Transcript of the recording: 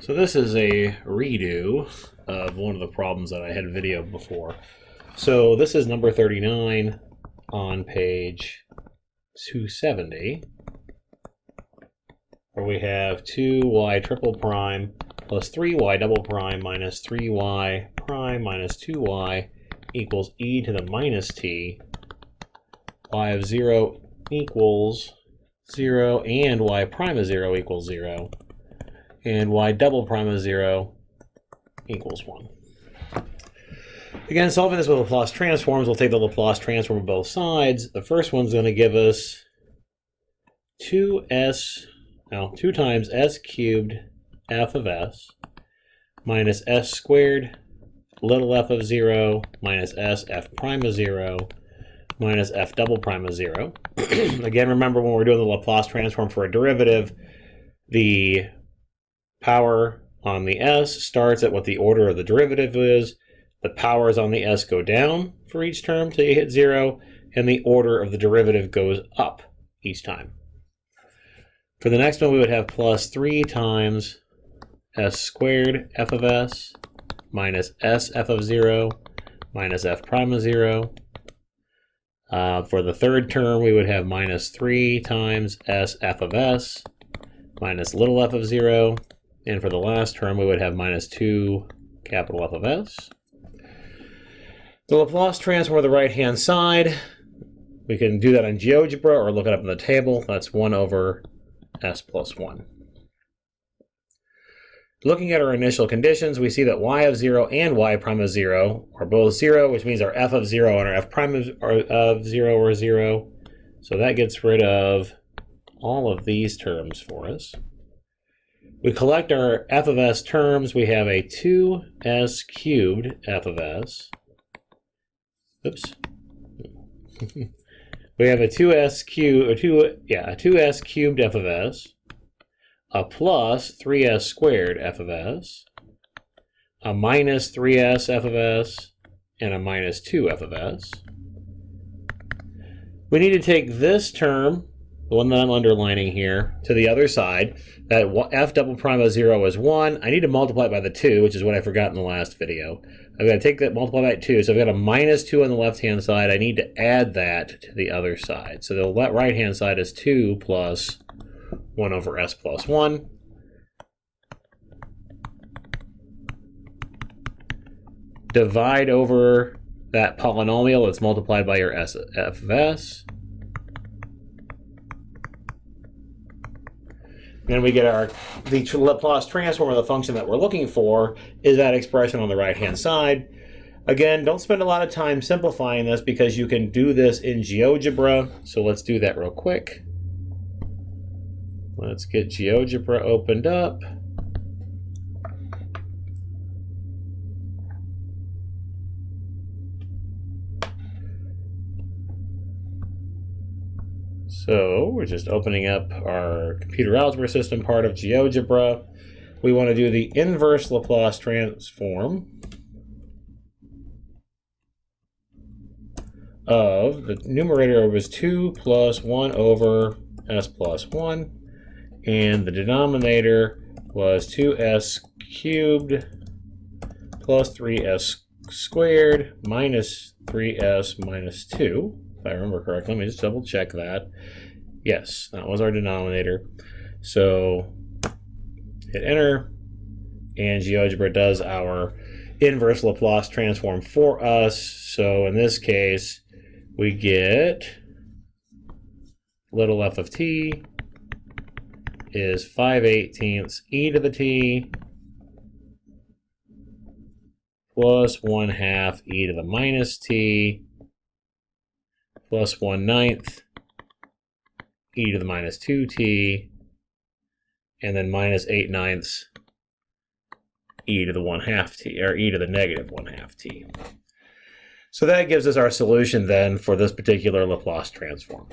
So this is a redo of one of the problems that I had videoed before. So this is number 39 on page 270, where we have 2y triple prime plus 3y double prime minus 3y prime minus 2y equals e to the minus t, y of 0 equals 0, and y prime of 0 equals 0. And y double prime of 0 equals 1. Again, solving this with Laplace transforms, we'll take the Laplace transform of both sides. The first one's going to give us 2 times s cubed f of s minus s squared little f of 0 minus s f prime of 0 minus f double prime of 0. Again, remember when we're doing the Laplace transform for a derivative, the power on the s starts at what the order of the derivative is. The powers on the s go down for each term till you hit 0, and the order of the derivative goes up each time. For the next one, we would have plus 3 times s squared f of s minus s f of 0 minus f prime of 0. For the third term, we would have minus 3 times s f of s minus little f of 0. And for the last term, we would have minus 2 capital F of s. The Laplace transform of the right-hand side, we can do that on GeoGebra or look it up in the table. That's 1 over s plus 1. Looking at our initial conditions, we see that y of 0 and y prime of 0 are both 0, which means our f of 0 and our f prime of 0 are 0. So that gets rid of all of these terms for us. We collect our f of s terms. We have a 2s cubed f of s. Oops. We have a 2s cubed f of s, a plus 3s squared f of s, a minus 3s f of s, and a minus 2 f of s. We need to take this term, the one that I'm underlining here, to the other side. That f double prime of 0 is 1. I need to multiply it by the 2, which is what I forgot in the last video. I've got to take that, multiply by 2. So I've got a minus 2 on the left-hand side. I need to add that to the other side. So the right-hand side is 2 plus 1 over s plus 1. Divide over that polynomial that's multiplied by your f of s. Then we get the Laplace transform of the function that we're looking for is that expression on the right-hand side. Again, don't spend a lot of time simplifying this because you can do this in GeoGebra. So let's do that real quick. Let's get GeoGebra opened up. So we're just opening up our computer algebra system part of GeoGebra. We want to do the inverse Laplace transform of the numerator was 2 plus 1 over s plus 1, and the denominator was 2s cubed plus 3s squared minus 3s minus 2. If I remember correctly, let me just double check that. Yes, that was our denominator. So hit enter, and GeoGebra does our inverse Laplace transform for us. So in this case, we get little f of t is 5/18 e to the t plus 1/2 e to the minus t plus 1/9 e to the minus 2t, and then minus 8/9 e to the 1/2 t, or e to the negative 1/2 t. So that gives us our solution then for this particular Laplace transform.